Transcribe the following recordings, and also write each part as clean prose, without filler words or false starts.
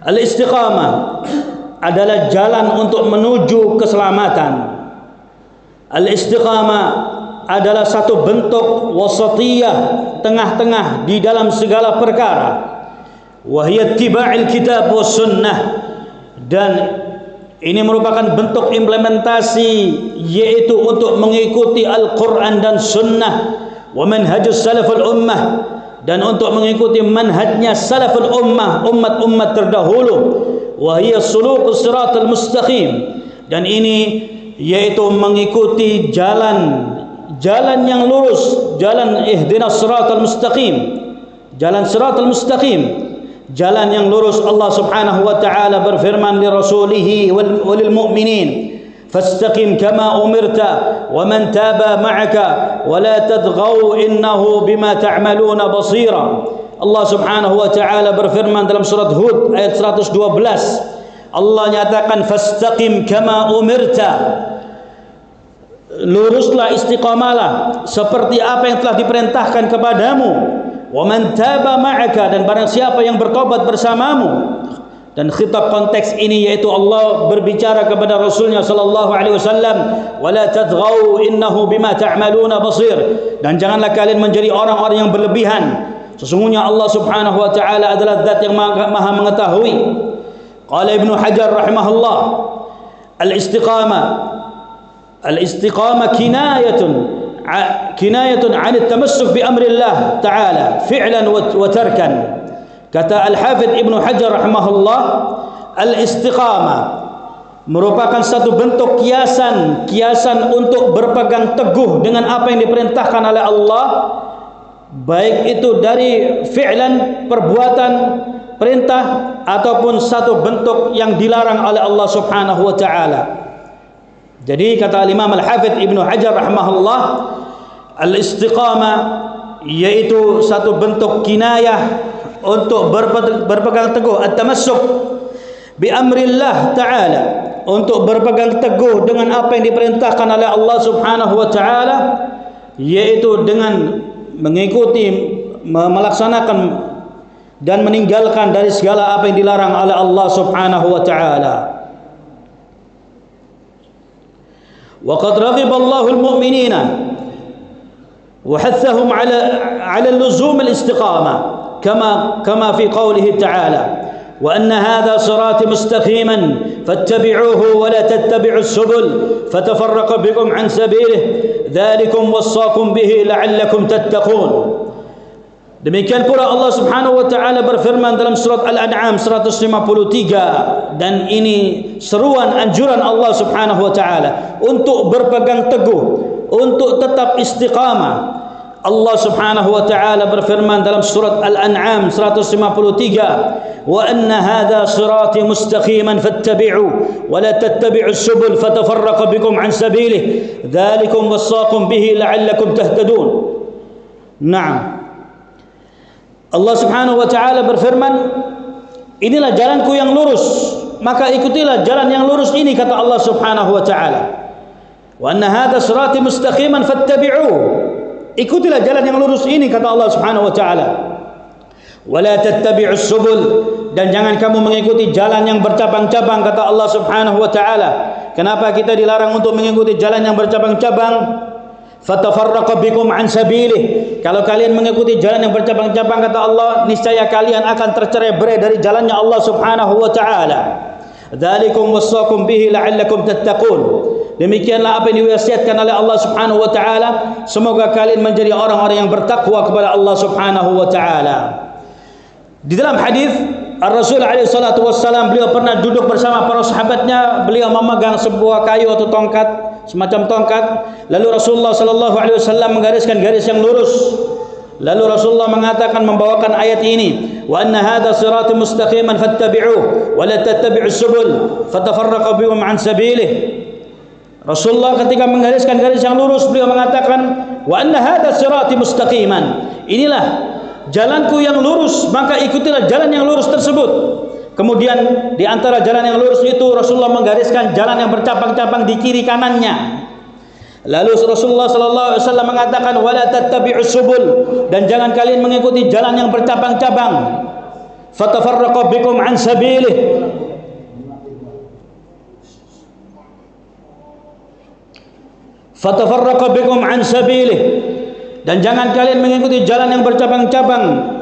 Al-istiqamah adalah jalan untuk menuju keselamatan. Al-istiqamah adalah satu bentuk wasatiyah, tengah-tengah di dalam segala perkara. Wa hiya ittiba'il kitab was sunnah, dan ini merupakan bentuk implementasi, yaitu untuk mengikuti Al-Quran dan Sunnah, wa manhajus salaful ummah, dan untuk mengikuti manhajnya salaful ummah, umat-umat terdahulu. Wa hiya sulukus siratal mustaqim, dan ini yaitu mengikuti jalan yang lurus, jalan ihdinas siratal mustaqim, jalan siratal mustaqim, jalan yang lurus. Allah Subhanahu wa taala berfirman li rasulihi walil mu'minin, fastaqim kama umirta wa man taba ma'aka wa la tadghaw innahu bima ta'maluna basira. Allah Subhanahu wa taala berfirman dalam surat Hud ayat 112. Allah nyatakan fastaqim kama umirta, luruslah, istiqamalah seperti apa yang telah diperintahkan kepadamu. Wa man taba ma'aka, dan barang siapa yang bertobat bersamamu. Dan khitab konteks ini yaitu Allah berbicara kepada Rasulnya sallallahu alaihi wasallam, wala tadghaw innahu bima ta'maluna basir, dan janganlah kalian menjadi orang-orang yang berlebihan, sesungguhnya Allah Subhanahu wa taala adalah zat yang maha mengetahui. Qala Ibnu Hajar rahimahullah, al-istiqamah kinayatun 'an at-tamassuk bi amrillah ta'ala fi'lan wa tarkan. Kata Al-Hafidh Ibnu Hajar rahimahullah, al-istiqamah merupakan satu bentuk kiasan untuk berpegang teguh dengan apa yang diperintahkan oleh Allah, baik itu dari fi'lan, perbuatan, perintah, ataupun satu bentuk yang dilarang oleh Allah Subhanahu wa taala. Jadi kata Imam Al-Hafidh Ibnu Hajar rahimahullah, al-istiqamah yaitu satu bentuk kinayah untuk berpegang teguh, at-tamassuk bi amrillah ta'ala, untuk berpegang teguh dengan apa yang diperintahkan oleh Allah Subhanahu wa taala, yaitu dengan mengikuti, melaksanakan dan meninggalkan dari segala apa yang dilarang oleh Allah Subhanahu wa taala. Wa qad raghiba Allahu al-mu'minina wa hathahum 'ala luzum al-istiqamah كما في قوله تعالى وأن هذا صراطي مستقيما فاتبعوه ولا تتبعوا السبل فتفرق بكم عن سبيله ذلكم وصاكم به لعلكم تتقون. Demikian pula Allah Subhanahu wa taala berfirman dalam surat Al-An'am 153, dan ini seruan anjuran Allah Subhanahu wa taala untuk berpegang teguh, untuk tetap istiqamah. Allah Subhanahu wa taala berfirman dalam surat Al-An'am 153, wa anna hadha sirati mustaqiman fattabi'u wa la tattabi'us subul fatafarraqa bikum an sabilihi dzalikum wassaqum bihi la'allakum tahtadun. Naam, Allah Subhanahu wa taala berfirman, inilah jalanku yang lurus, maka ikutilah jalan yang lurus ini, kata Allah Subhanahu wa taala. Wa anna hadha sirati mustaqiman fattabi'u, ikutilah jalan yang lurus ini, kata Allah Subhanahu wa taala. Wala tattabi'us subul, dan jangan kamu mengikuti jalan yang bercabang-cabang, kata Allah Subhanahu wa taala. Kenapa kita dilarang untuk mengikuti jalan yang bercabang-cabang? Fatafarraqa bikum an sabilih, kalau kalian mengikuti jalan yang bercabang-cabang, kata Allah, niscaya kalian akan tercerai-berai dari jalannya Allah Subhanahu wa taala. Dzalikum wassaqum bihi la'allakum tattaqun, demikianlah apa yang diwasiatkan oleh Allah Subhanahu wa taala, semoga kalian menjadi orang-orang yang bertakwa kepada Allah Subhanahu wa taala. Di dalam hadis Ar-Rasul alaihi salatu wassalam, beliau pernah duduk bersama para sahabatnya, beliau memegang sebuah kayu atau tongkat, semacam tongkat, lalu Rasulullah sallallahu alaihi wasallam menggariskan garis yang lurus. Lalu Rasulullah mengatakan, membawakan ayat ini, wa anna hadha sirati mustaqiman fattabi'uhu wa la tattabi'us subul fatafarraqa bikum an sabilihi. Rasulullah ketika menggariskan garis yang lurus, beliau mengatakan, wa anna hadha sirati mustaqiman, inilah jalanku yang lurus, maka ikutilah jalan yang lurus tersebut. Kemudian di antara jalan yang lurus itu Rasulullah menggariskan jalan yang bercabang-cabang di kiri kanannya. Lalu Rasulullah sallallahu alaihi wasallam mengatakan, wala tattabi'us subul, dan jangan kalian mengikuti jalan yang bercabang-cabang. fatafarraqa bikum an sabilih. Fatafarraqa bikum an sabilih. Dan jangan kalian mengikuti jalan yang bercabang-cabang.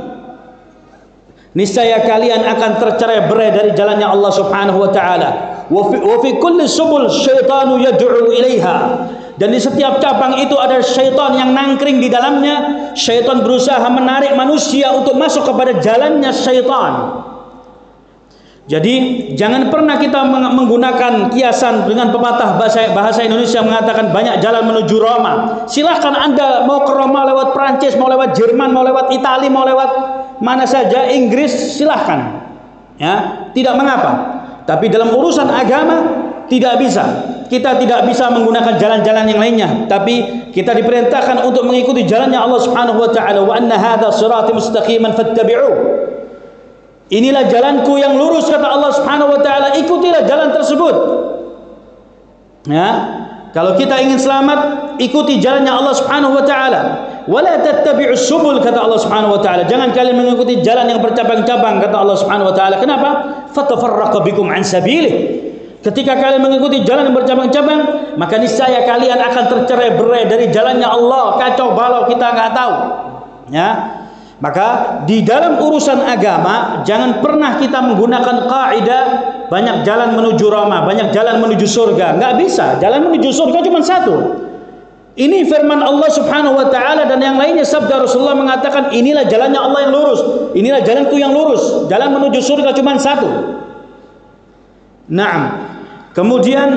Niscaya kalian akan tercerai-berai dari jalannya Allah Subhanahu wa taala. Wa fi kulli subul syaitanu yad'u ilaiha. Dan di setiap cabang itu ada syaitan yang nangkring di dalamnya. Syaitan berusaha menarik manusia untuk masuk kepada jalannya syaitan. Jadi jangan pernah kita menggunakan kiasan dengan pepatah bahasa Indonesia mengatakan banyak jalan menuju Roma. Silahkan Anda mau ke Roma lewat Prancis, mau lewat Jerman, mau lewat Italia, mau lewat mana saja, Inggris, silahkan. Ya, tidak mengapa. Tapi dalam urusan agama tidak bisa. Kita tidak bisa menggunakan jalan-jalan yang lainnya, tapi kita diperintahkan untuk mengikuti jalannya Allah Subhanahu wa taala. Wa anna hadza sirati mustaqiman fattabi'u. Inilah jalanku yang lurus, kata Allah Subhanahu wa taala, ikutilah jalan tersebut. Ya, kalau kita ingin selamat, ikuti jalannya Allah Subhanahu wa taala. Wala tattabi'us subul, kata Allah Subhanahu wa taala. Jangan kalian mengikuti jalan yang bercabang-cabang, kata Allah Subhanahu wa taala. Kenapa? Fatafarraqa bikum an sabilih. Ketika kalian mengikuti jalan yang bercabang-cabang, maka niscaya kalian akan tercerai-berai dari jalannya Allah. Kacau balau, kita nggak tahu. Ya. Maka di dalam urusan agama jangan pernah kita menggunakan kaidah banyak jalan menuju Roma, banyak jalan menuju surga. Nggak bisa. Jalan menuju surga cuma satu. Ini firman Allah Subhanahu wa taala, dan yang lainnya sabda Rasulullah mengatakan inilah jalannya Allah yang lurus. Inilah jalanku yang lurus. Jalan menuju surga cuma satu. Naam. Kemudian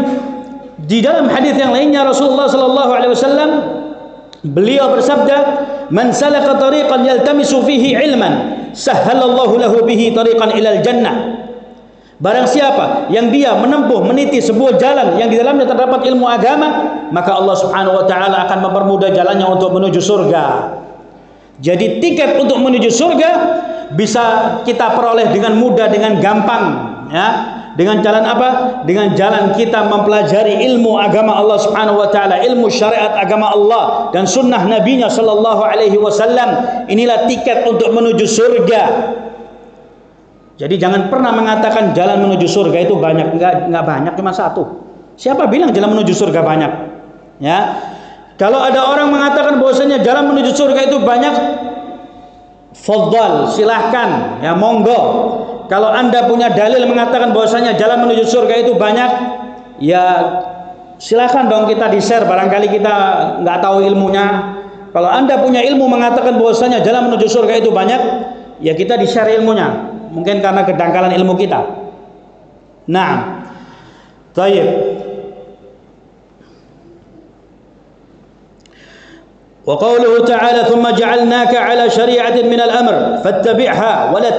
di dalam hadis yang lainnya Rasulullah sallallahu alaihi wasallam beliau bersabda, "Man salaka tariqan yaltamisu fihi ilman, sahhalallahu lahu bihi tariqan ilal jannah." Barang siapa yang dia menempuh, meniti sebuah jalan yang di dalamnya terdapat ilmu agama, maka Allah Subhanahu wa taala akan mempermudah jalannya untuk menuju surga. Jadi tiket untuk menuju surga bisa kita peroleh dengan mudah, dengan gampang, ya. Dengan jalan apa? Dengan jalan kita mempelajari ilmu agama Allah Subhanahu wa taala, ilmu syariat agama Allah dan sunnah Nabi-Nya sallallahu alaihi wasallam. Inilah tiket untuk menuju surga. Jadi jangan pernah mengatakan jalan menuju surga itu banyak, enggak banyak, cuma satu. Siapa bilang jalan menuju surga banyak? Ya. Kalau ada orang mengatakan bahwasanya jalan menuju surga itu banyak, fadhal, silahkan, ya monggo. Kalau Anda punya dalil mengatakan bahwasanya jalan menuju surga itu banyak, ya silahkan dong kita di-share, barangkali kita nggak tahu ilmunya. Kalau Anda punya ilmu mengatakan bahwasanya jalan menuju surga itu banyak, ya kita di-share ilmunya. Mungkin karena kedangkalan ilmu kita. Nah, baik. Wa qawluhu ta'ala thumma ja'alnaka 'ala syari'atin min al-amr fattabi'ha wa la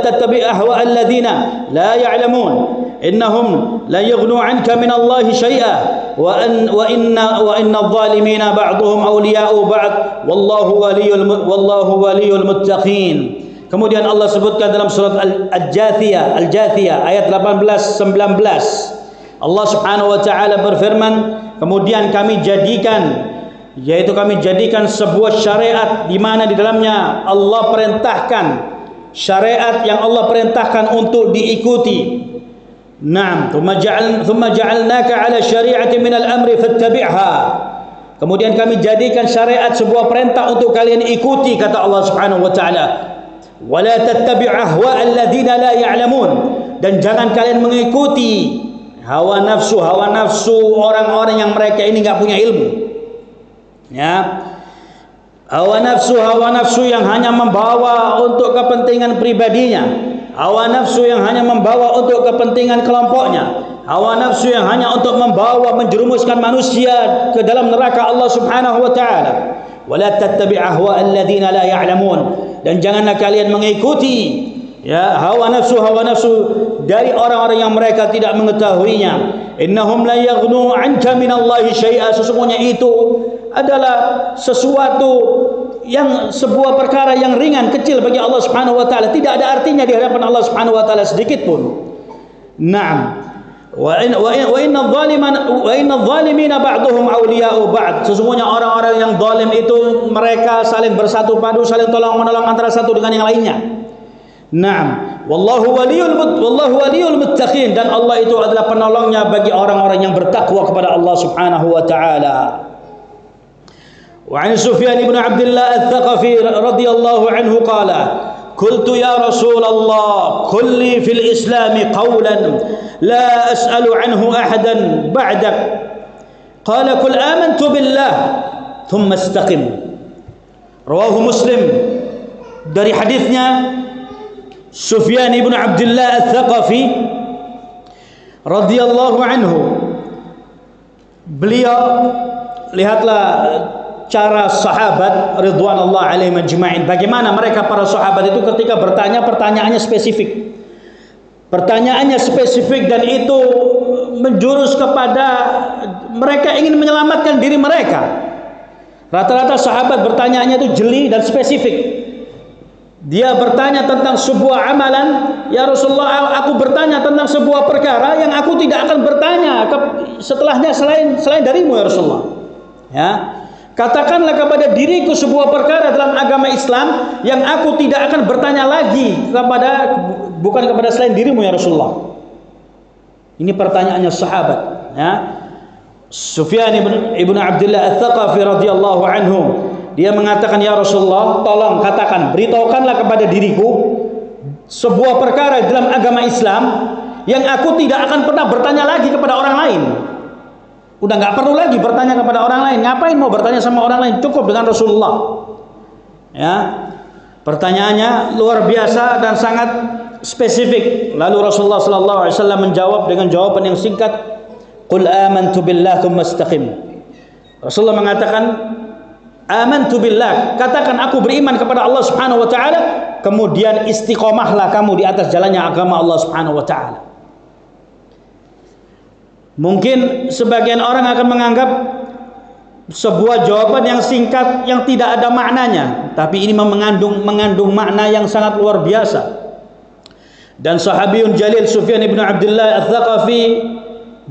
tattabi' ahwa alladhina la ya'lamun innahum la yughnu 'anka min Allahi syai'a wa inna adh-dhalimina ba'dhum awliya'u ba'd wallahu waliyul muttaqin. Kemudian Allah sebutkan dalam surat Al-Jathiyah ayat 18-19. Allah Subhanahu wa taala berfirman, kemudian kami jadikan sebuah syariat di mana di dalamnya Allah perintahkan syariat yang Allah perintahkan untuk diikuti. Naam, thumma ja'alnaka 'ala syari'atin min al-amri fattabi'ha. Kemudian kami jadikan syariat sebuah perintah untuk kalian ikuti, kata Allah Subhanahu wa taala. Wala tattabi' ahwa alladziina la ya'lamun, dan jangan kalian mengikuti hawa nafsu orang-orang yang mereka ini enggak punya ilmu. Ya. Hawa nafsu yang hanya membawa untuk kepentingan pribadinya, hawa nafsu yang hanya membawa untuk kepentingan kelompoknya, hawa nafsu yang hanya untuk membawa menjerumuskan manusia ke dalam neraka Allah Subhanahu wa taala. Wala tattabi' ahwa alladziina la ya'lamun, dan janganlah kalian mengikuti ya hawa nafsu dari orang-orang yang mereka tidak mengetahuinya. Innahum la yaghnu 'anka minallahi syai'a, sesungguhnya itu adalah sesuatu yang sebuah perkara yang ringan, kecil bagi Allah Subhanahu wa taala, tidak ada artinya di hadapan Allah Subhanahu wa taala sedikit pun. Naam. Wa inna adh-dhalimina ba'dhum awliya'u ba'd, sesungguhnya orang-orang yang zalim itu mereka saling bersatu padu, saling tolong menolong antara satu dengan yang lainnya. Naam, wallahu waliyul muttaqin, dan Allah itu adalah penolongnya bagi orang-orang yang bertakwa kepada Allah Subhanahu wa taala. Wa 'an Sufyan ibn Abdullah Ats-Tsaqafi radhiyallahu anhu qala qultu ya Rasulullah qul li fil Islam qawlan la as'alu anhu ahadan ba'dak qala qul amantu billah thumma istaqim. Rawahu Muslim. Dari hadisnya Sufyan ibn Abdullah Ats-Tsaqafi radhiyallahu anhu, beliau, lihatlah cara sahabat ridwanullah alaihim ajma'in, bagaimana mereka para sahabat itu ketika bertanya, pertanyaannya spesifik. Pertanyaannya spesifik dan itu menjurus kepada mereka ingin menyelamatkan diri mereka. Rata-rata sahabat bertanyaannya itu jeli dan spesifik. Dia bertanya tentang sebuah amalan, ya Rasulullah, aku bertanya tentang sebuah perkara yang aku tidak akan bertanya setelahnya selain darimu ya Rasulullah. Ya, katakanlah kepada diriku sebuah perkara dalam agama Islam yang aku tidak akan bertanya lagi bukan kepada selain dirimu ya Rasulullah. Ini pertanyaannya sahabat. Ya, Sufyan ibn Abdullah Ats-Tsaqafi radhiyallahu anhu, dia mengatakan, ya Rasulullah, tolong katakan, beritahukanlah kepada diriku sebuah perkara dalam agama Islam yang aku tidak akan pernah bertanya lagi kepada orang lain. Udah nggak perlu lagi bertanya kepada orang lain. Ngapain mau bertanya sama orang lain? Cukup dengan Rasulullah. Ya, pertanyaannya luar biasa dan sangat spesifik. Lalu Rasulullah sallallahu alaihi wasallam menjawab dengan jawaban yang singkat, qul amantu billah tsumma istaqim. Rasulullah mengatakan, amantu billah, katakan aku beriman kepada Allah Subhanahu wa taala, kemudian istiqomahlah kamu di atas jalannya agama Allah Subhanahu wa taala. Mungkin sebagian orang akan menganggap sebuah jawaban yang singkat yang tidak ada maknanya, tapi ini mengandung makna yang sangat luar biasa. Dan sahabiyun jalil Sufyan ibn Abdullah Ats-Tsaqafi,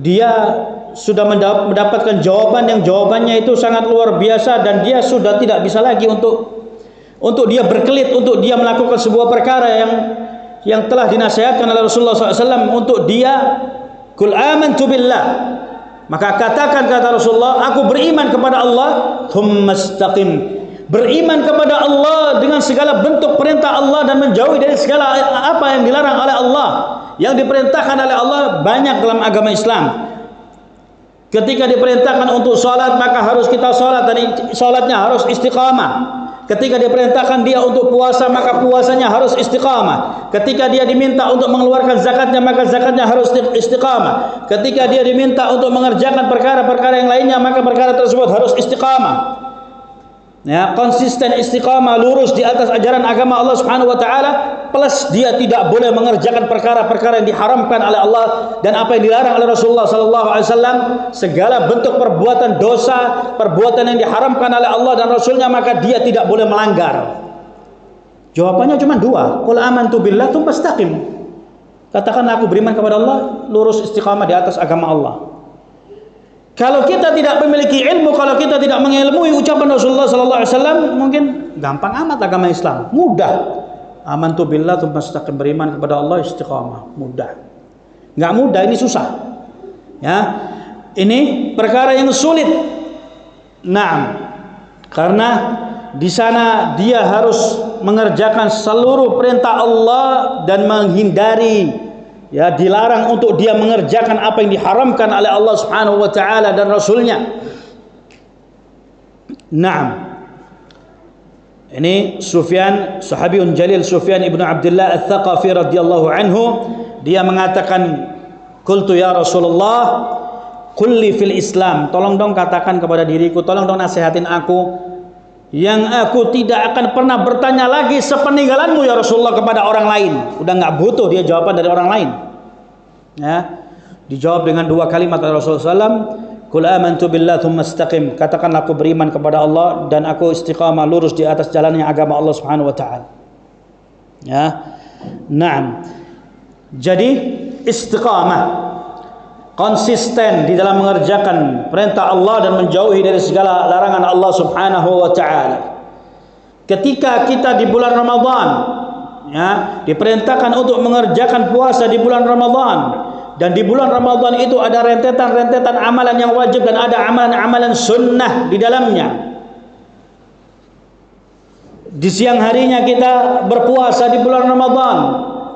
dia sudah mendapatkan jawaban yang jawabannya itu sangat luar biasa, dan dia sudah tidak bisa lagi untuk dia berkelit, untuk dia melakukan sebuah perkara yang telah dinasihatkan oleh Rasulullah SAW untuk dia. Qul amantu billah, maka katakan, kata Rasulullah, aku beriman kepada Allah, tsumma istaqim, beriman kepada Allah dengan segala bentuk perintah Allah dan menjauhi dari segala apa yang dilarang oleh Allah. Yang diperintahkan oleh Allah banyak dalam agama Islam. Ketika diperintahkan untuk sholat, maka harus kita sholat, dan sholatnya harus istiqamah. Ketika diperintahkan dia untuk puasa, maka puasanya harus istiqamah. Ketika dia diminta untuk mengeluarkan zakatnya, maka zakatnya harus istiqamah. Ketika dia diminta untuk mengerjakan perkara-perkara yang lainnya, maka perkara tersebut harus istiqamah. Ya, konsisten, istiqamah, lurus di atas ajaran agama Allah Subhanahu wa taala, plus dia tidak boleh mengerjakan perkara-perkara yang diharamkan oleh Allah dan apa yang dilarang oleh Rasulullah sallallahu alaihi wasallam. Segala bentuk perbuatan dosa, perbuatan yang diharamkan oleh Allah dan Rasulnya, maka dia tidak boleh melanggar. Jawabannya cuma dua, qul amantu billah tsumma istaqim. Katakanlah aku beriman kepada Allah, lurus istiqamah di atas agama Allah. Kalau kita tidak memiliki ilmu, kalau kita tidak mengilmui ucapan Rasulullah sallallahu alaihi wasallam, mungkin gampang amat agama Islam, mudah. Amantu billah tsumma istaqim, beriman kepada Allah, istiqamah, mudah. Enggak mudah, ini susah. Ya. Ini perkara yang sulit. Naam. Karena di sana dia harus mengerjakan seluruh perintah Allah dan menghindari, ya, dilarang untuk dia mengerjakan apa yang diharamkan oleh Allah Subhanahu wa taala dan Rasulnya. Naam. Ini Sufyan, sahabiyun jalil Sufyan ibn Abdullah Ats-Tsaqafi radhiyallahu anhu, dia mengatakan, qultu ya Rasulullah, qul li fil Islam, tolong dong katakan kepada diriku, tolong dong nasihatin aku yang aku tidak akan pernah bertanya lagi sepeninggalanmu ya Rasulullah kepada orang lain. Udah nggak butuh dia jawaban dari orang lain. Ya, dijawab dengan dua kalimat oleh Rasulullah SAW, qul amantu billah tsumma istaqim, katakanlah aku beriman kepada Allah dan aku istiqamah, lurus di atas jalannya agama Allah Subhanahu wa taala. Ya. Naam. Jadi istiqamah, konsisten di dalam mengerjakan perintah Allah dan menjauhi dari segala larangan Allah Subhanahu wa taala. Ketika kita di bulan Ramadan, ya, diperintahkan untuk mengerjakan puasa di bulan Ramadan. Dan di bulan Ramadan itu ada rentetan-rentetan amalan yang wajib dan ada amalan-amalan sunnah di dalamnya. Di siang harinya kita berpuasa di bulan Ramadan,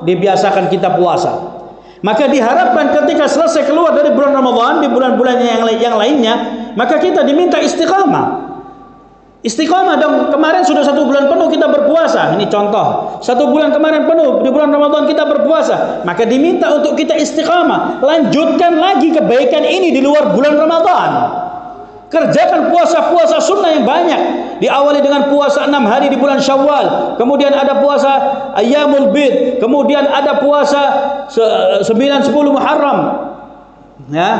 dibiasakan kita puasa. Maka diharapkan ketika selesai keluar dari bulan Ramadan, di bulan-bulan yang lainnya, maka kita diminta istiqamah. Istiqamah dong, kemarin sudah 1 bulan penuh kita berpuasa. Ini contoh, 1 bulan kemarin penuh, di bulan Ramadan kita berpuasa. Maka diminta untuk kita istiqamah. Lanjutkan lagi kebaikan ini di luar bulan Ramadan. Kerjakan puasa-puasa sunnah yang banyak. Diawali dengan puasa 6 hari di bulan Syawal. Kemudian ada puasa Ayyamul Bid. Kemudian ada puasa 9-10 Muharram. Ya,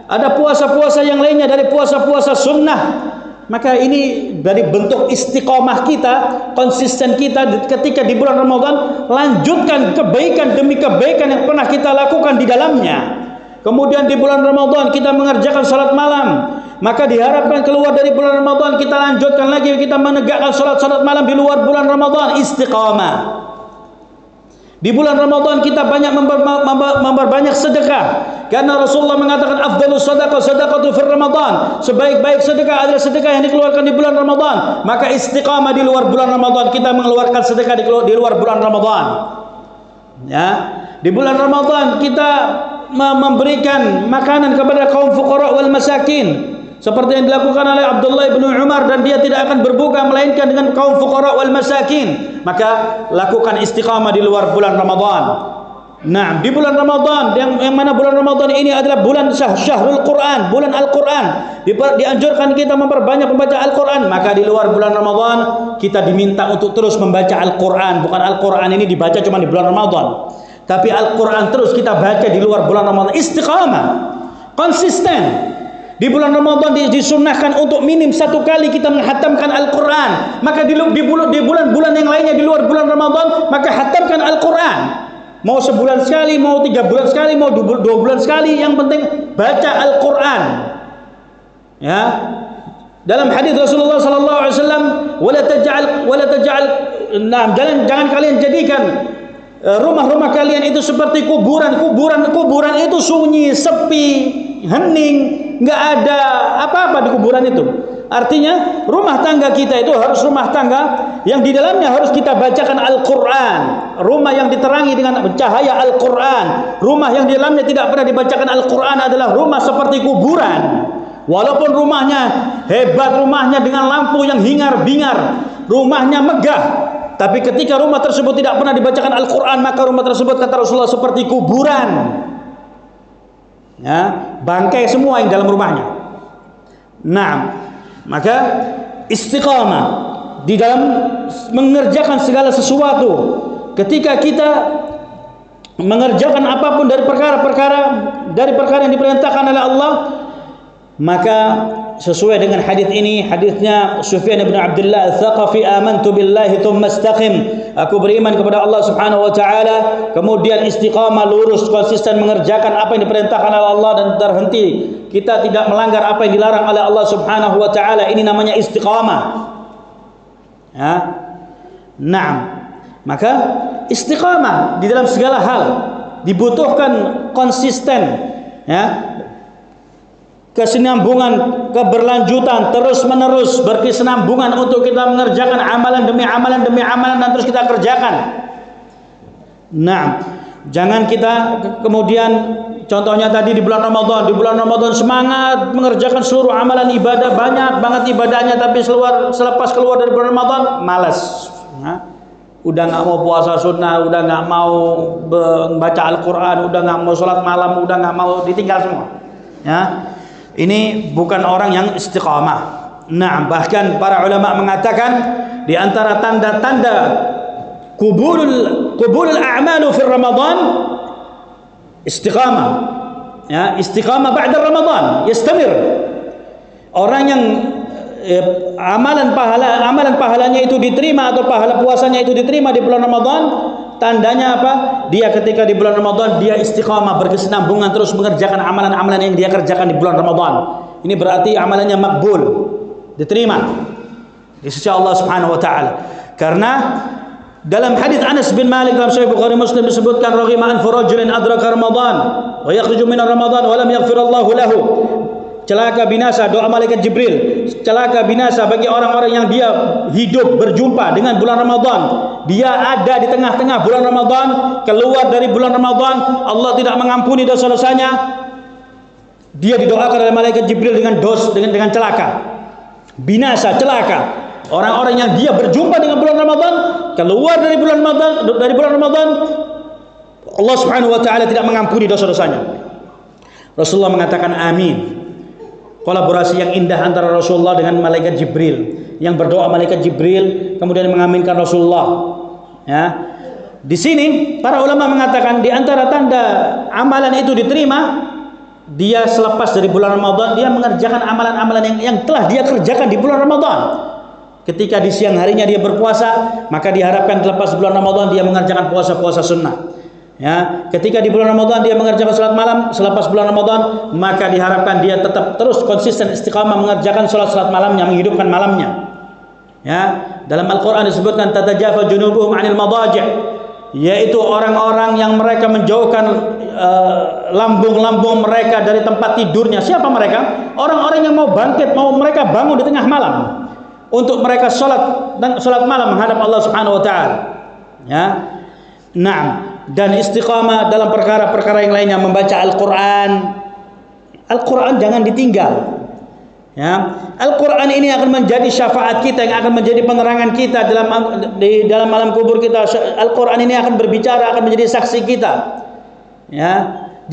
ada puasa-puasa yang lainnya dari puasa-puasa sunnah. Maka ini dari bentuk istiqomah kita, konsisten kita ketika di bulan Ramadan, lanjutkan kebaikan demi kebaikan yang pernah kita lakukan di dalamnya. Kemudian di bulan Ramadan kita mengerjakan salat malam, maka diharapkan keluar dari bulan Ramadan kita lanjutkan lagi, kita menegakkan salat malam di luar bulan Ramadan, istiqamah. Di bulan Ramadan kita banyak memperbanyak sedekah. Karena Rasulullah mengatakan afdalus sadaqah sadaqatu fir Ramadan. Sebaik-baik sedekah adalah sedekah yang dikeluarkan di bulan Ramadan. Maka istiqamah di luar bulan Ramadan, kita mengeluarkan sedekah di luar bulan Ramadan. Ya, di bulan Ramadan kita memberikan makanan kepada kaum fuqara wal masakin. Seperti yang dilakukan oleh Abdullah bin Umar, dan dia tidak akan berbuka melainkan dengan kaum fuqara wal masakin. Maka lakukan istiqamah di luar bulan Ramadan. Nah, di bulan Ramadan yang mana bulan Ramadan ini adalah bulan syahrul Quran, bulan Al-Quran. Dianjurkan kita memperbanyak membaca Al-Quran. Maka di luar bulan Ramadan kita diminta untuk terus membaca Al-Quran. Bukan Al-Quran ini dibaca cuma di bulan Ramadan, tapi Al-Quran terus kita baca di luar bulan Ramadan. Istiqamah, konsisten. Di bulan Ramadan disunnahkan untuk minim 1 kali kita menghatamkan Al-Quran. Maka di bulan-bulan yang lainnya di luar bulan Ramadan, maka hatamkan Al-Quran. Mau sebulan sekali, mau 3 bulan sekali, mau 2 bulan sekali, yang penting baca Al-Quran. Ya. Dalam hadis Rasulullah sallallahu alaihi wasallam, jangan kalian jadikan rumah-rumah kalian itu seperti kuburan. Kuburan itu sunyi, sepi, hening, nggak ada apa-apa di kuburan itu. Artinya rumah tangga kita itu harus rumah tangga yang di dalamnya harus kita bacakan Al-Quran. Rumah yang diterangi dengan cahaya Al-Quran. Rumah yang di dalamnya tidak pernah dibacakan Al-Quran adalah rumah seperti kuburan. Walaupun rumahnya hebat, rumahnya dengan lampu yang hingar-bingar, rumahnya megah, tapi ketika rumah tersebut tidak pernah dibacakan Al-Quran, maka rumah tersebut, kata Rasulullah, seperti kuburan. Ya, bangkai semua yang dalam rumahnya. Nah, maka istiqamah di dalam mengerjakan segala sesuatu. Ketika kita mengerjakan apapun dari perkara yang diperintahkan oleh Allah, maka sesuai dengan hadis ini, hadisnya Sufyan bin Abdullah Al-Thaqafi, amantu billahi tsumma istaqim. Aku beriman kepada Allah Subhanahu wa taala, kemudian istiqamah, lurus, konsisten mengerjakan apa yang diperintahkan oleh Allah dan terhenti. Kita tidak melanggar apa yang dilarang oleh Allah Subhanahu wa taala. Ini namanya istiqamah. Ya. Naam. Maka istiqamah di dalam segala hal dibutuhkan konsisten, ya. Kesinambungan, keberlanjutan, terus menerus berkesinambungan untuk kita mengerjakan amalan demi amalan demi amalan dan terus kita kerjakan. Nah, jangan kita kemudian, contohnya tadi di bulan Ramadan semangat mengerjakan seluruh amalan ibadah, banyak banget ibadahnya, tapi selepas keluar dari bulan Ramadan malas. Nah, udah nggak mau puasa sunnah, udah nggak mau membaca Al-Quran, udah nggak mau sholat malam, udah nggak mau, ditinggal semua. Ya. Ini bukan orang yang istiqamah. Nah, bahkan para ulama mengatakan di antara tanda-tanda qubulul a'malu fi Ramadan istiqamah. Ya, istiqamah ba'da Ramadan, yastamir. Orang yang amalan pahalanya itu diterima atau pahala puasanya itu diterima di bulan Ramadan, tandanya apa? Dia ketika di bulan Ramadan dia istiqamah, berkesinambungan terus mengerjakan amalan-amalan yang dia kerjakan di bulan Ramadan. Ini berarti amalannya makbul, diterima di sisi Allah Subhanahu wa taala. Karena Dalam hadis Anas bin Malik dalam Sahih Bukhari Muslim disebutkan raghima an furajulin adraka Ramadan wa yakhruju min Ramadan wa lam yaghfirallahu lahu. Celaka binasa, doa malaikat Jibril. Celaka binasa bagi orang-orang yang dia hidup berjumpa dengan bulan Ramadan. Dia ada di tengah-tengah bulan Ramadan, keluar dari bulan Ramadan, Allah tidak mengampuni dosa-dosanya. Dia didoakan oleh malaikat Jibril dengan celaka. Binasa, celaka. Orang-orang yang dia berjumpa dengan bulan Ramadan, keluar dari bulan Ramadan, Allah Subhanahu wa taala tidak mengampuni dosa-dosanya. Rasulullah mengatakan amin. Kolaborasi yang indah antara Rasulullah dengan malaikat Jibril. Yang berdoa malaikat Jibril kemudian mengaminkan Rasulullah. Ya. Di sini para ulama mengatakan di antara tanda amalan itu diterima, dia selepas dari bulan Ramadan dia mengerjakan amalan-amalan yang telah dia kerjakan di bulan Ramadan. Ketika di siang harinya dia berpuasa, maka diharapkan selepas bulan Ramadan dia mengerjakan puasa-puasa sunnah. Ya, ketika di bulan Ramadan dia mengerjakan salat malam, selepas bulan Ramadan maka diharapkan dia tetap terus konsisten istiqamah mengerjakan salat malamnya, menghidupkan malamnya. Ya, dalam Al-Qur'an disebutkan tatajafa junubuhum 'anil madaji', yaitu orang-orang yang mereka menjauhkan lambung-lambung mereka dari tempat tidurnya. Siapa mereka? Orang-orang yang mau bangkit, mereka bangun di tengah malam untuk mereka salat malam menghadap Allah Subhanahu wa taala. Ya. Naam, dan istiqamah dalam perkara-perkara yang lainnya, membaca Al-Qur'an. Al-Qur'an jangan ditinggal. Ya. Al-Qur'an ini akan menjadi syafaat kita, yang akan menjadi penerangan kita di dalam alam kubur kita. Al-Qur'an ini akan berbicara, akan menjadi saksi kita. Ya.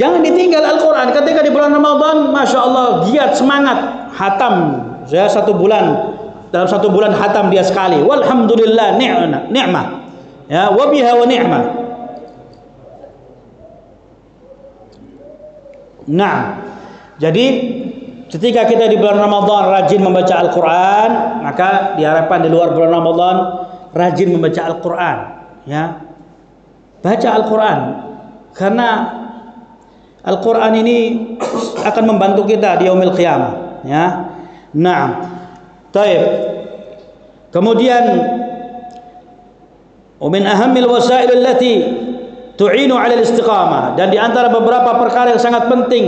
Jangan ditinggal Al-Qur'an. Ketika di bulan Ramadan, Masya Allah, giat, semangat, hatam. Saya dalam satu bulan hatam dia sekali. Walhamdulillah ni'mah. Ya, wa biha wa ni'mah. Nah, jadi ketika kita di bulan Ramadan rajin membaca Al-Qur'an, maka diharapkan di luar bulan Ramadan rajin membaca Al-Qur'an, ya. Baca Al-Qur'an karena Al-Qur'an ini akan membantu kita di yaumil qiyamah, ya. Nah, baik. Kemudian min ahammil wasail allati tu'inu 'ala al-istiqamah, dan di antara beberapa perkara yang sangat penting,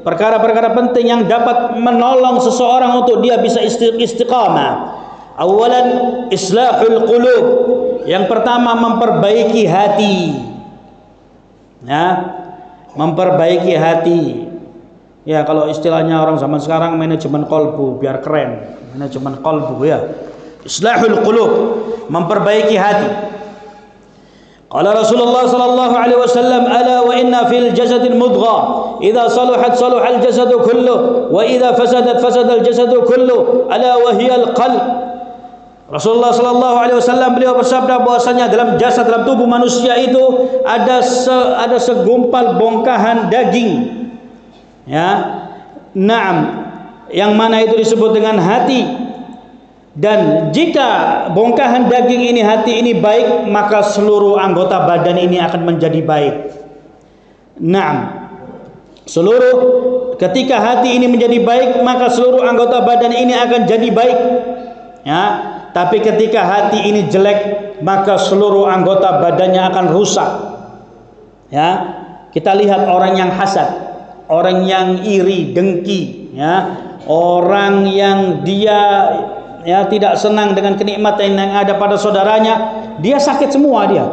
perkara-perkara penting yang dapat menolong seseorang untuk dia bisa istiqamah. Awalan islahul qulub. Yang pertama memperbaiki hati. Ya, memperbaiki hati. Ya, kalau istilahnya orang zaman sekarang manajemen qalbu, biar keren. Manajemen qalbu, ya. Islahul qulub, memperbaiki hati. Qala Rasulullah sallallahu alaihi wasallam, ala wa inna fil jasadil mudghah, idza saluhat saluhal jasadu kulluh, wa idza fasadat fasadal jasadu kulluh, ala wa hiyal qalb. Rasulullah sallallahu alaihi wasallam beliau bersabda bahwasanya dalam jasad, dalam tubuh manusia itu ada segumpal bongkahan daging. Ya. Naam, yang mana itu disebut dengan hati. Dan jika bongkahan daging ini, hati ini baik, maka seluruh anggota badan ini akan menjadi baik. Naam, ketika hati ini menjadi baik, maka seluruh anggota badan ini akan jadi baik. Ya, tapi ketika hati ini jelek, maka seluruh anggota badannya akan rusak. Ya, kita lihat orang yang hasad, orang yang iri, dengki, ya, orang yang dia tidak senang dengan kenikmatan yang ada pada saudaranya, dia sakit semua dia.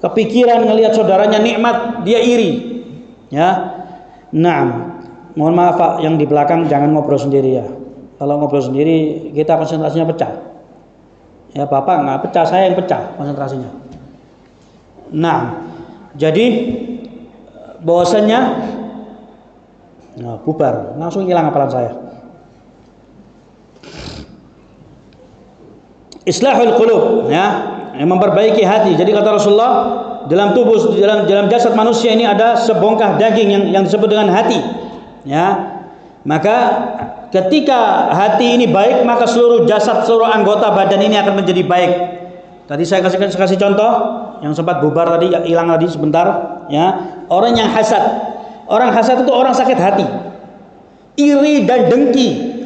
Kepikiran ngelihat saudaranya nikmat, dia iri. Ya. Nah, mohon maaf Pak, yang di belakang jangan ngobrol sendiri ya. Kalau ngobrol sendiri kita konsentrasinya pecah. Ya, Bapak nggak pecah, saya yang pecah konsentrasinya. Nah, jadi bahwasanya bubar, langsung hilang hafalan saya. Islahul qulub, ya, memperbaiki hati. Jadi kata Rasulullah, dalam jasad manusia ini ada sebongkah daging yang disebut dengan hati. Ya. Maka ketika hati ini baik, maka seluruh jasad, seluruh anggota badan ini akan menjadi baik. Tadi saya kasih contoh yang sempat bubar tadi, hilang tadi sebentar, ya. Orang yang hasad. Orang hasad itu orang sakit hati. Iri dan dengki.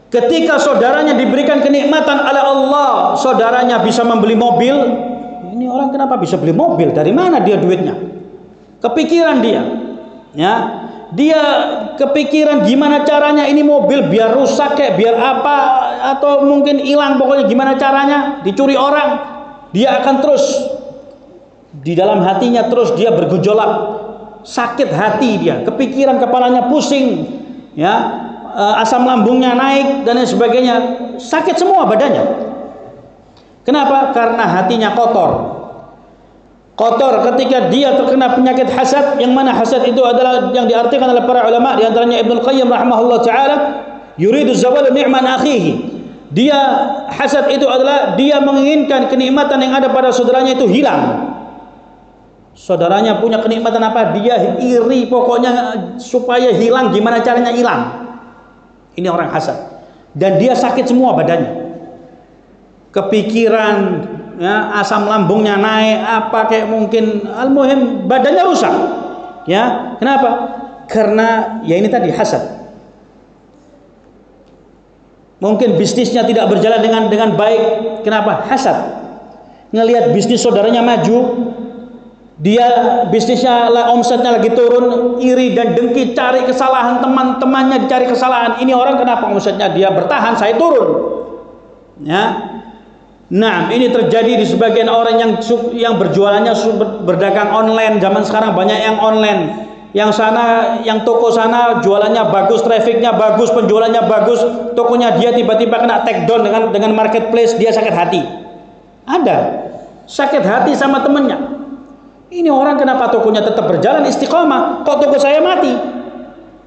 Ketika saudaranya diberikan kenikmatan oleh Allah, saudaranya bisa membeli mobil, ini ini orang kenapa bisa beli mobil? Dari mana dia duitnya? Kepikiran dia. Ya, dia kepikiran gimana caranya ini mobil biar rusak kayak biar apa atau mungkin hilang, pokoknya gimana caranya dicuri orang. Dia akan terus di dalam hatinya terus dia bergejolak, sakit hati dia, kepikiran, kepalanya pusing, ya, asam lambungnya naik dan lain sebagainya, sakit semua badannya. Kenapa? Karena hatinya kotor. Kotor ketika dia terkena penyakit hasad, yang mana hasad itu adalah yang diartikan oleh para ulama, di antaranya Ibnu Qayyim rahimahullah taala, yuridu zawal ni'man akhihi. Dia hasad itu adalah dia menginginkan kenikmatan yang ada pada saudaranya itu hilang. Saudaranya punya kenikmatan apa, dia iri pokoknya supaya hilang, gimana caranya hilang. Ini orang hasad. Dan dia sakit semua badannya. Kepikiran, ya, asam lambungnya naik, apa kayak mungkin, al-muhim badannya rusak. Ya, kenapa? Karena ya ini tadi hasad. Mungkin bisnisnya tidak berjalan dengan baik. Kenapa? Hasad. Ngelihat bisnis saudaranya maju, dia bisnisnya omsetnya lagi turun, iri dan dengki, cari kesalahan teman-temannya, dicari kesalahan. Ini orang kenapa omsetnya dia bertahan, saya turun. Ya. Nah, ini terjadi di sebagian orang yang berjualannya berdagang online. Zaman sekarang banyak yang online. Yang sana, yang toko sana jualannya bagus, trafficnya bagus, penjualannya bagus, tokonya dia tiba-tiba kena take down dengan marketplace, dia sakit hati. Ada sakit hati sama temennya. Ini orang kenapa tokonya tetap berjalan istiqamah, kok toko saya mati?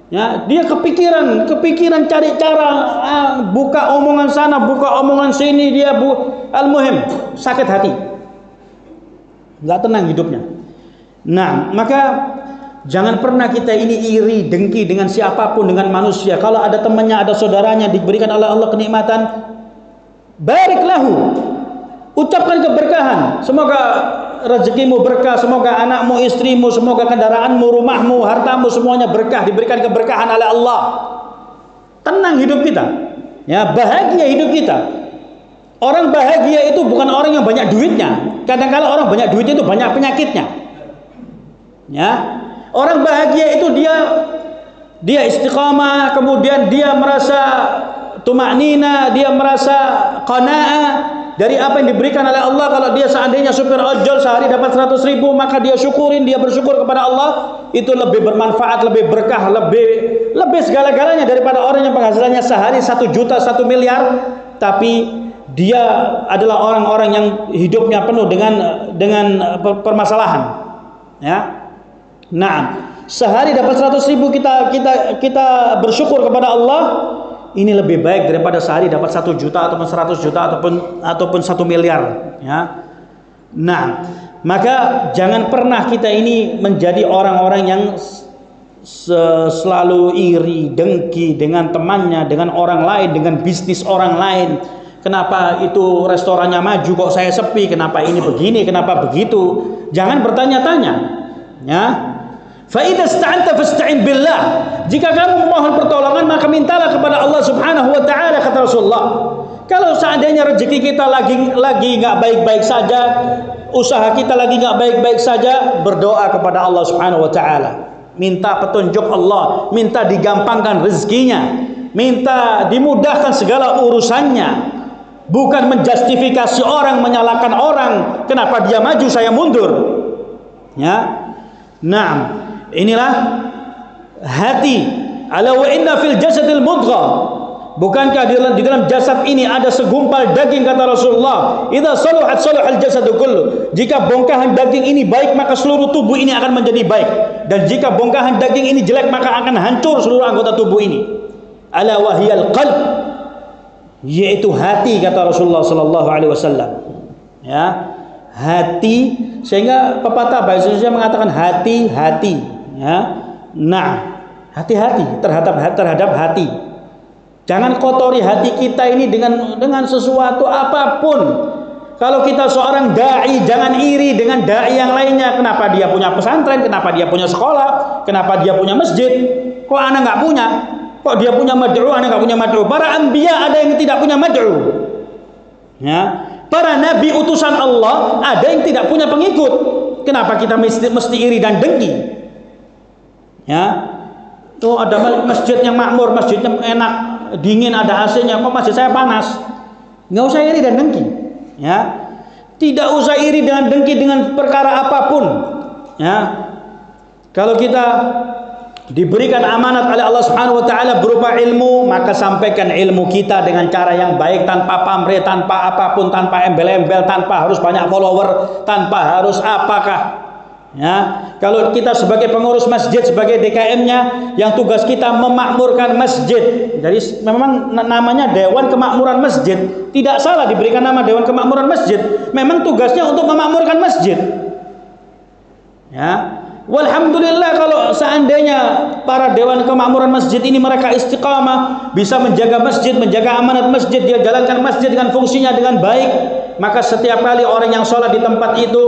Ya, dia kepikiran cari cara, buka omongan sana, buka omongan sini, dia al-muhim sakit hati, nggak tenang hidupnya. Nah, maka jangan pernah kita ini iri, dengki dengan siapapun, dengan manusia. Kalau ada temannya, ada saudaranya diberikan oleh Allah kenikmatan, barik lahu, ucapkan keberkahan, semoga rezekimu berkah, semoga anakmu, istrimu, semoga kendaraanmu, rumahmu, hartamu semuanya berkah, diberikan keberkahan oleh Allah. Tenang hidup kita, ya, bahagia hidup kita. Orang bahagia itu bukan orang yang banyak duitnya. Kadang-kadang orang banyak duit itu banyak penyakitnya. Ya, orang bahagia itu dia istiqamah, kemudian dia merasa tumanina, dia merasa qanaah dari apa yang diberikan oleh Allah. Kalau dia seandainya supir ojol sehari dapat 100.000, maka dia syukurin, dia bersyukur kepada Allah. Itu lebih bermanfaat, lebih berkah, lebih segala-galanya daripada orang yang penghasilannya sehari 1 juta, 1 miliar, tapi dia adalah orang-orang yang hidupnya penuh dengan permasalahan. Ya. Nah, sehari dapat 100.000 kita bersyukur kepada Allah. Ini lebih baik daripada sehari dapat 1 juta ataupun 100 juta ataupun 1 miliar, ya. Nah, maka jangan pernah kita ini menjadi orang-orang yang selalu iri, dengki dengan temannya, dengan orang lain, dengan bisnis orang lain. Kenapa itu restorannya maju kok saya sepi? Kenapa ini begini? Kenapa begitu? Jangan bertanya-tanya, ya. Fa idza ista'anta fasta'in billah. Jika kamu memohon pertolongan, maka mintalah kepada Allah Subhanahu wa taala, kata Rasulullah. Kalau seandainya rezeki kita lagi enggak baik-baik saja, usaha kita lagi enggak baik-baik saja, berdoa kepada Allah Subhanahu wa taala. Minta petunjuk Allah, minta digampangkan rezekinya, minta dimudahkan segala urusannya. Bukan menjustifikasi orang, menyalahkan orang, kenapa dia maju saya mundur. Ya. Nah, inilah hati. Ala wa inna fil jasadil mudghah. Bukankah di dalam jasad ini ada segumpal daging, kata Rasulullah. Idza saluhat saluhal jasadu kullu. Jika bongkahan daging ini baik, maka seluruh tubuh ini akan menjadi baik. Dan jika bongkahan daging ini jelek, maka akan hancur seluruh anggota tubuh ini. Ala wahiyal qalb, yaitu hati, kata Rasulullah sallallahu alaihi wasallam. Ya, hati. Sehingga pepatah bahasa Indonesia mengatakan hati-hati, ya. Nah, hati-hati terhadap hati. Jangan kotori hati kita ini dengan sesuatu apapun. Kalau kita seorang dai, jangan iri dengan dai yang lainnya. Kenapa dia punya pesantren? Kenapa dia punya sekolah? Kenapa dia punya masjid? Kok anak nggak punya? Kok dia punya mad'u, anak nggak punya mad'u? Para anbiya ada yang tidak punya mad'u. Ya. para nabi utusan Allah ada yang tidak punya pengikut. Kenapa kita mesti iri dan dengki? Ya, tuh ada masjid yang makmur, masjidnya enak, dingin, ada AC-nya, kok masjid saya panas? Nggak usah iri dan dengki. Ya, tidak usah iri dan dengki dengan perkara apapun. Ya, kalau kita diberikan amanat oleh Allah Subhanahu wa taala berupa ilmu, maka sampaikan ilmu kita dengan cara yang baik, tanpa pamrih, tanpa apapun, tanpa embel-embel, tanpa harus banyak follower, tanpa harus apakah. Ya, kalau kita sebagai pengurus masjid, sebagai DKM-nya, yang tugas kita memakmurkan masjid. Jadi memang namanya Dewan Kemakmuran Masjid. Tidak salah diberikan nama Dewan Kemakmuran Masjid. Memang tugasnya untuk memakmurkan masjid. Ya. Walhamdulillah kalau seandainya para Dewan Kemakmuran Masjid ini mereka istiqamah, bisa menjaga masjid, menjaga amanat masjid, dia jalankan masjid dengan fungsinya dengan baik, maka setiap kali orang yang sholat di tempat itu,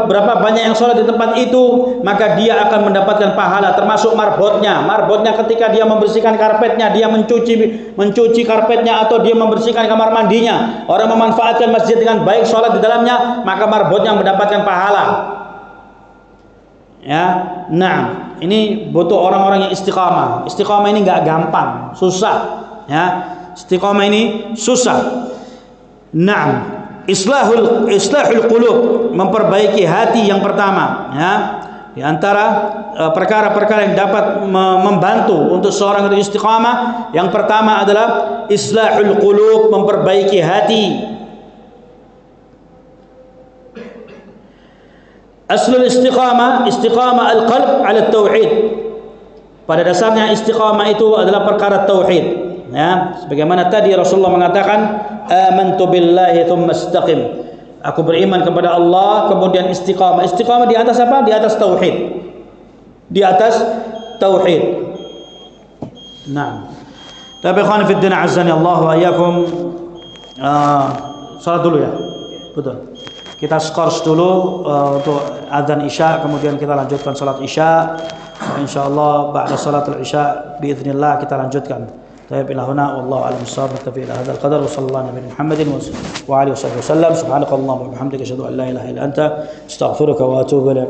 berapa banyak yang sholat di tempat itu, maka dia akan mendapatkan pahala, termasuk marbotnya. Marbotnya ketika dia membersihkan karpetnya, dia mencuci karpetnya, atau dia membersihkan kamar mandinya, orang memanfaatkan masjid dengan baik, sholat di dalamnya, maka marbotnya mendapatkan pahala. Ya, nah, ini butuh orang-orang yang istiqamah. Istiqamah ini nggak gampang, susah. Ya, istiqamah ini susah. Nah, islahul qulub, memperbaiki hati yang pertama. Ya, di antara perkara-perkara yang dapat membantu untuk seorang itu istiqamah, yang pertama adalah islahul qulub, memperbaiki hati. Aslul istiqamah al-qalb ala tauhid. Pada dasarnya istiqamah itu adalah perkara tauhid. Ya, sebagaimana tadi Rasulullah mengatakan, amantu billahi tsumma istaqim. Aku beriman kepada Allah, kemudian istiqamah. Istiqamah di atas apa? Di atas tauhid. Di atas tauhid. Nah. Tapi ikhwan fi din azani Allah wa iyyakum, salat dulu ya. Betul. Kita skors dulu untuk azan Isya, kemudian kita lanjutkan salat Isya. Insyaallah ba'da salatul Isya biiznillah kita lanjutkan. Tayyib ila huna wallahu a'lam bissawab. Nastafi ila hadzal qadar wa sallallahu nabi Muhammadin wa alihi wasallam. Subhanakallahumma wa bihamdika asyhadu an la ilaha illa anta astaghfiruka wa atubu ilaik.